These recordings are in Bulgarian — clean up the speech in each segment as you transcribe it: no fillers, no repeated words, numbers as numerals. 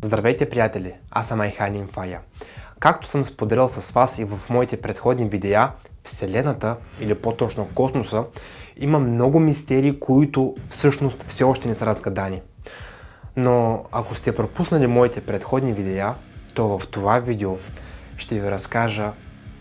Здравейте, приятели! Аз съм Айхан Инфая. Както съм споделял с вас и в моите предходни видеа, Вселената, или по-точно космоса, има много мистерии, които всъщност все още не са разгадани. Но ако сте пропуснали моите предходни видеа, то в това видео ще ви разкажа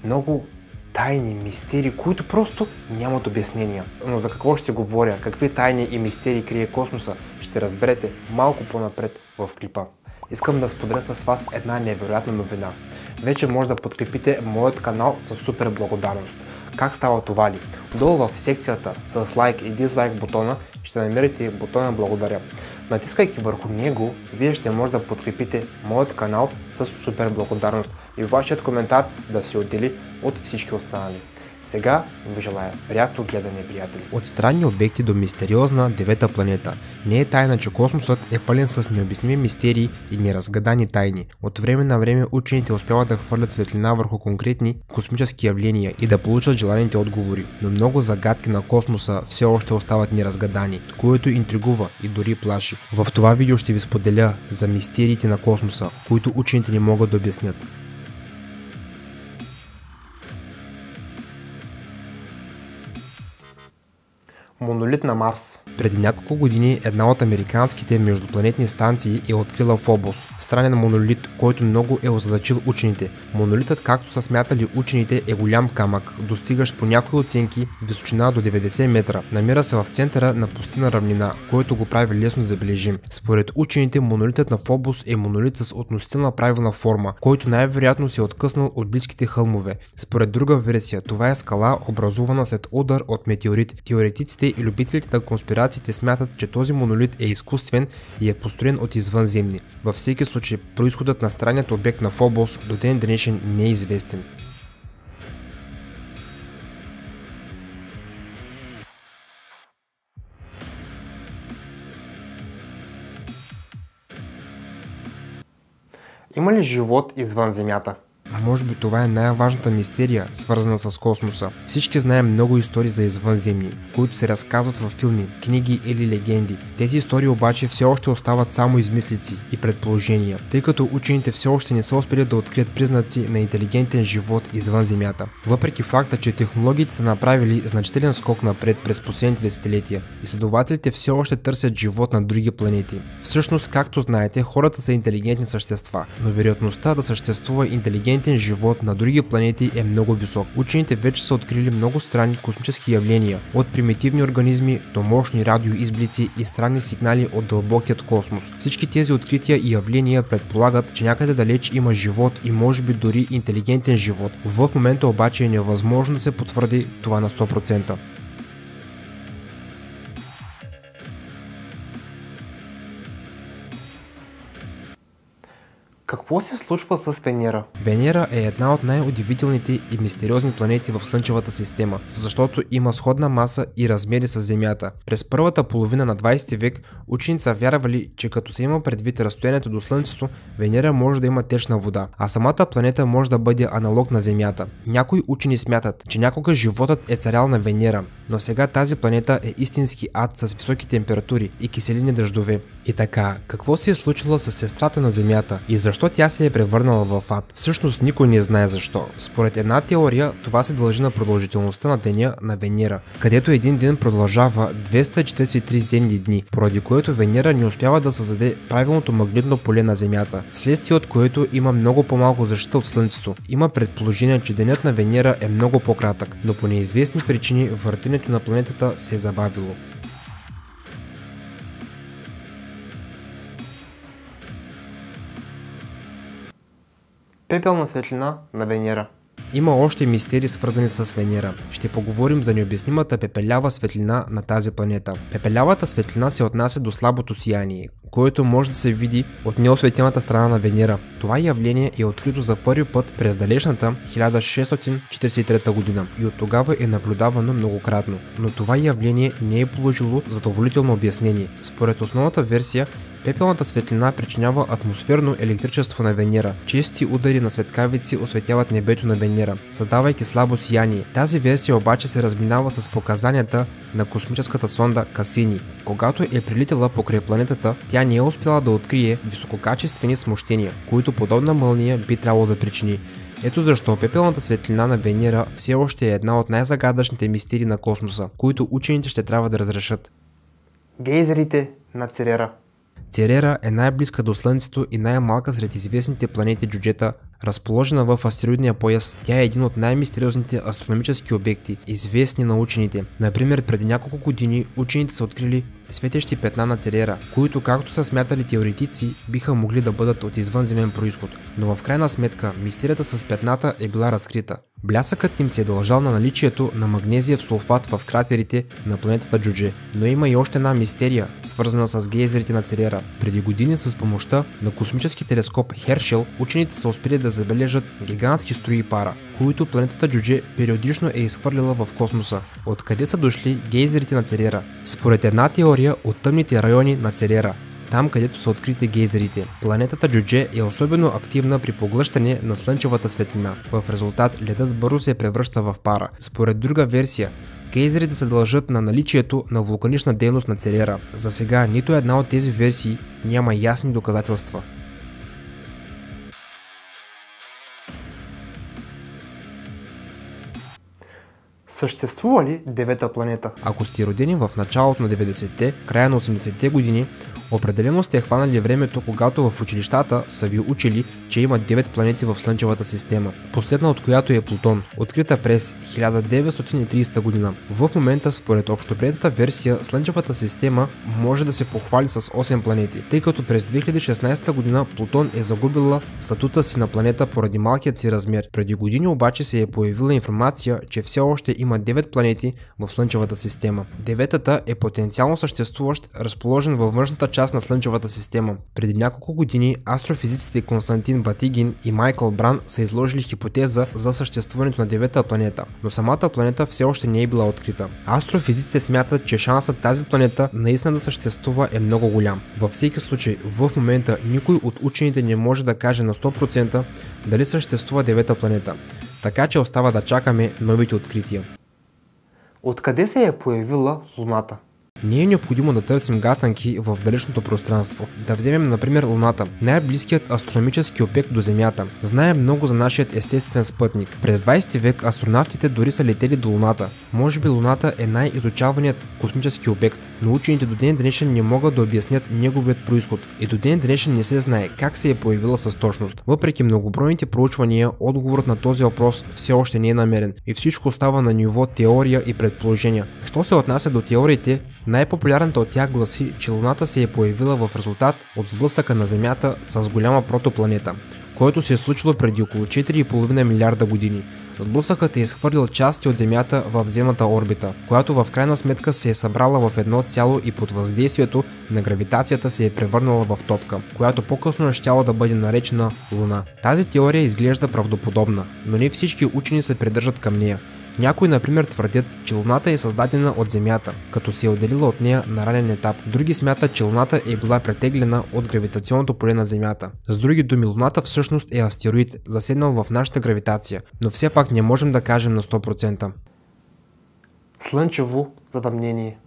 много тайни мистерии, които просто нямат обяснения. Но за какво ще говоря, какви тайни и мистерии крие космоса, ще разберете малко по-напред в клипа. Искам да споделя с вас една невероятна новина. Вече може да подкрепите моят канал с супер благодарност. Как става това ли? Долу в секцията с лайк и дизлайк бутона ще намерите бутона благодаря. Натискайки върху него, вие ще може да подкрепите моят канал с супер благодарност и вашият коментар да се отдели от всички останали. Сега ви желая приятно гледане, приятели. От странни обекти до мистериозна девета планета. Не е тайна, че космосът е пълен с необясними мистерии и неразгадани тайни. От време на време учените успяват да хвърлят светлина върху конкретни космически явления и да получат желаните отговори. Но много загадки на космоса все още остават неразгадани, което интригува и дори плаши. В това видео ще ви споделя за мистериите на космоса, които учените не могат да обяснят. Монолит на Марс. Преди няколко години една от американските междупланетни станции е открила Фобос, странен монолит, който много е озадачил учените. Монолитът, както са смятали учените, е голям камък, достигащ по някои оценки височина до 90 метра. Намира се в центъра на пустинна равнина, който го прави лесно забележим. Според учените, монолитът на Фобос е монолит с относителна правилна форма, който най-вероятно се е откъснал от близките хълмове. Според друга версия, това е скала, образувана след удар от метеорит. Теоретиците и любителите на конспирациите смятат, че този монолит е изкуствен и е построен от извънземни. Във всеки случай, произходът на странният обект на Фобос до ден днешен не е известен. Има ли живот извън Земята? А може би това е най-важната мистерия, свързана с космоса. Всички знаем много истории за извънземни, които се разказват във филми, книги или легенди. Тези истории обаче все още остават само измислици и предположения, тъй като учените все още не са успели да открият признаци на интелигентен живот извън Земята. Въпреки факта, че технологиите са направили значителен скок напред през последните десетилетия, изследователите все още търсят живот на други планети. Всъщност, както знаете, хората са интелигентни същества, но вероятността да съществува интелигентен живот на други планети е много висок. Учените вече са открили много странни космически явления, от примитивни организми до мощни радиоизблици и странни сигнали от дълбокият космос. Всички тези открития и явления предполагат, че някъде далеч има живот и може би дори интелигентен живот. В момента обаче е невъзможно да се потвърди това на 100%. Какво се случва с Венера? Венера е една от най-удивителните и мистериозни планети в Слънчевата система, защото има сходна маса и размери с Земята. През първата половина на 20 век учените са вярвали, че като се има предвид разстоянието до Слънцето, Венера може да има течна вода, а самата планета може да бъде аналог на Земята. Някои учени смятат, че някога животът е царял на Венера, но сега тази планета е истински ад с високи температури и киселини дъждове. И така, какво се е случило с сестрата на Земята и защо тя се е превърнала в ад? Всъщност никой не знае защо. Според една теория, това се дължи на продължителността на деня на Венера, където един ден продължава 243 земни дни, поради което Венера не успява да създаде правилното магнитно поле на Земята, вследствие от което има много по-малко защита от Слънцето. Има предположение, че денят на Венера е много по-кратък, но по неизвестни причини въртенето на планетата се е забавило. Пепелна светлина на Венера. Има още мистерии, свързани с Венера. Ще поговорим за необяснимата пепелява светлина на тази планета. Пепелявата светлина се отнася до слабото сияние, което може да се види от неосветената страна на Венера. Това явление е открито за първи път през далечната 1643 година и от тогава е наблюдавано многократно. Но това явление не е получило задоволително обяснение. Според основната версия, пепелната светлина причинява атмосферно електричество на Венера. Чести удари на светкавици осветяват небето на Венера, създавайки слабо сияние. Тази версия обаче се разминава с показанията на космическата сонда Касини. Когато е прилитала покрай планетата, тя тя не е успяла да открие висококачествени смущения, които подобна мълния би трябвало да причини. Ето защо пепелната светлина на Венера все още е една от най-загадъчните мистерии на космоса, които учените ще трябва да разрешат. Гейзерите на Церера. Церера е най-близка до Слънцето и най-малка сред известните планети Джуджета, разположена в астероидния пояс. Тя е един от най-мистериозните астрономически обекти, известни на учените. Например, преди няколко години учените са открили светещи петна на Церера, които, както са смятали теоретици, биха могли да бъдат от извънземен происход. Но в крайна сметка, мистерията с петната е била разкрита. Блясъкът им се е дължал на наличието на магнезиев сулфат в кратерите на планетата Джудже. Но има и още една мистерия, свързана с гейзерите на Церера. Преди години с помощта на космически телескоп Хершел, учените са успели да забележат гигантски струи пара, които планетата Джудже периодично е изхвърляла в космоса. Откъде са дошли гейзерите на Церера? Според една теория от тъмните райони на Церера, там където са открити гейзерите, планетата Джудже е особено активна при поглъщане на слънчевата светлина. В резултат ледът бързо се превръща в пара. Според друга версия, гейзерите се дължат на наличието на вулканична дейност на Церера. За сега нито една от тези версии няма ясни доказателства. Съществува ли девета планета? Ако сте родени в началото на 90-те, края на 80-те години, определено сте хванали времето, когато в училищата са ви учили, че има 9 планети в Слънчевата система, последна от която е Плутон, открита през 1930 година. В момента, според общоприетата версия, Слънчевата система може да се похвали с 8 планети, тъй като през 2016 година Плутон е загубила статута си на планета поради малкият си размер. Преди години обаче се е появила информация, че все още има 9 планети в Слънчевата система. Деветата е потенциално съществуващ, разположен във външната част на Слънчевата система. Преди няколко години астрофизиците Константин Батигин и Майкъл Бран са изложили хипотеза за съществуването на девета планета, но самата планета все още не е била открита. Астрофизиците смятат, че шансът тази планета наистина да съществува е много голям. Във всеки случай, в момента никой от учените не може да каже на 100% дали съществува девета планета, така че остава да чакаме новите открития. Откъде се е появила Луната? Не е необходимо да търсим гатанки в далечното пространство. Да вземем, например, Луната, най-близкият астрономически обект до Земята. Знаем много за нашият естествен спътник. През 20 век астронавтите дори са летели до Луната. Може би Луната е най-изучаваният космически обект, но учените до ден днешен не могат да обяснят неговият произход и до ден днешен не се знае как се е появила с точност. Въпреки многобройните проучвания, отговорът на този въпрос все още не е намерен и всичко остава на ниво теория и предположения. Що се отнася до теориите, най-популярната от тях гласи, че Луната се е появила в резултат от сблъсъка на Земята с голяма протопланета, което се е случило преди около 4,5 милиарда години. Сблъсъкът е изхвърлил части от Земята в земната орбита, която в крайна сметка се е събрала в едно цяло и под въздействието на гравитацията се е превърнала в топка, която по-късно е щяла да бъде наречена Луна. Тази теория изглежда правдоподобна, но не всички учени се придържат към нея. Някои, например, твърдят, че Луната е създадена от Земята, като се е отделила от нея на ранен етап. Други смятат, че Луната е била претеглена от гравитационното поле на Земята. С други думи, Луната всъщност е астероид, заседнал в нашата гравитация, но все пак не можем да кажем на 100%. Слънчево затъмнение.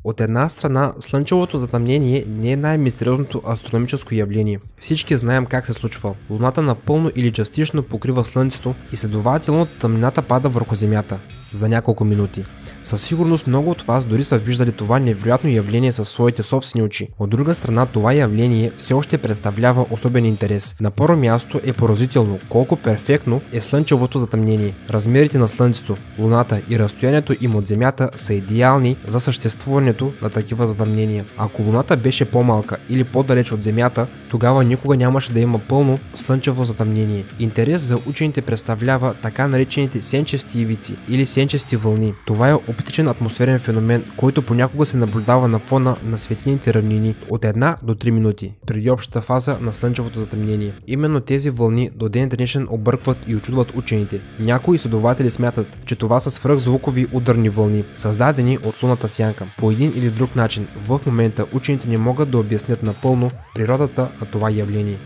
От една страна, слънчевото затъмнение не е най-мистериозното астрономическо явление. Всички знаем как се случва. Луната напълно или частично покрива Слънцето и следователно тъмнината пада върху Земята за няколко минути. Със сигурност много от вас дори са виждали това невероятно явление със своите собствени очи. От друга страна, това явление все още представлява особен интерес. На първо място е поразително колко перфектно е слънчевото затъмнение. Размерите на Слънцето, Луната и разстоянието им от Земята са идеални за съществуването на такива затъмнения. Ако Луната беше по-малка или по-далеч от Земята, тогава никога нямаше да има пълно слънчево затъмнение. Интерес за учените представлява така наречените сенчести ивици или сенчести вълни. Това е оптичен атмосферен феномен, който понякога се наблюдава на фона на светлинните равнини от 1 до 3 минути преди общата фаза на слънчевото затъмнение. Именно тези вълни до ден днешен объркват и очудват учените. Някои изследователи смятат, че това са свръхзвукови ударни вълни, създадени от лунната сянка. По един или друг начин, в момента учените не могат да обяснят напълно природата на това явление.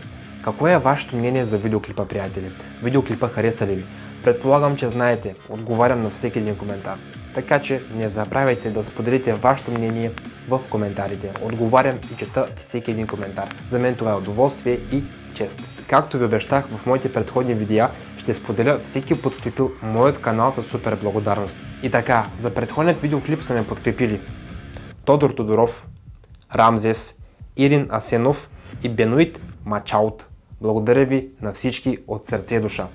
Какво е вашето мнение за видеоклипа, приятели? Видеоклипа хареса ли ви? Предполагам, че знаете, отговарям на всеки един коментар. Така че не забравяйте да споделите вашето мнение в коментарите. Отговарям и чета всеки един коментар. За мен това е удоволствие и чест. Както ви обещах в моите предходни видеа, ще споделя всеки подкрепил моят канал за супер благодарност. И така, за предходният видеоклип са ме подкрепили Тодор Тодоров, Рамзес, Ирин Асенов и Бенуит Мачаут. Благодаря ви на всички от сърце и душа.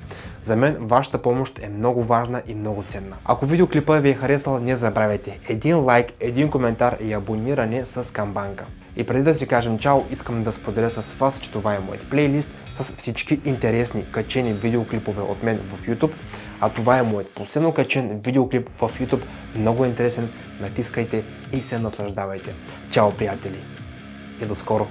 За мен вашата помощ е много важна и много ценна. Ако видеоклипа ви е харесал, не забравяйте един лайк, един коментар и абониране с камбанка. И преди да си кажем чао, искам да споделя с вас, че това е моят плейлист с всички интересни качени видеоклипове от мен в YouTube. А това е моят последно качен видеоклип в YouTube. Много интересен, натискайте и се наслаждавайте. Чао, приятели! И до скоро!